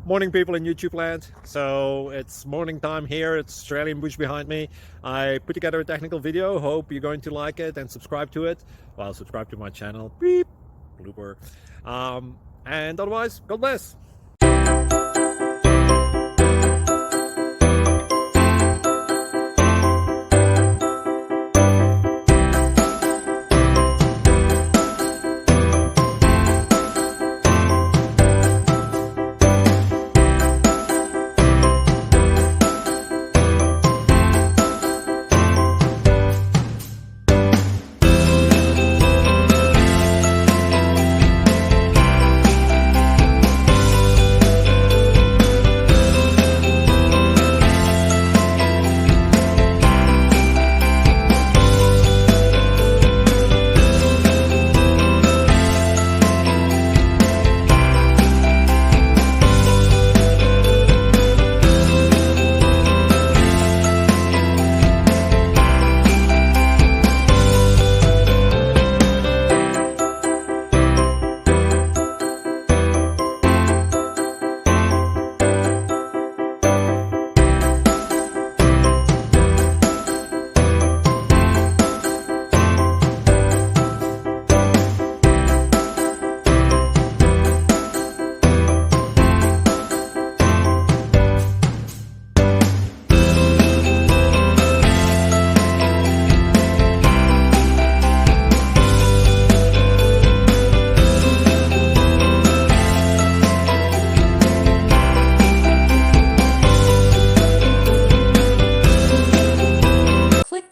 Morning, people in YouTube land. So it's morning time here. It's Australian bush behind me. I put together a technical video. Hope you're going to like it and subscribe to it. Well, subscribe to my channel. Beep. Blooper. And otherwise, God bless.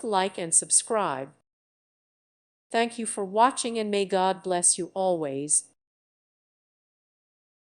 Like and subscribe. Thank you for watching and may God bless you always.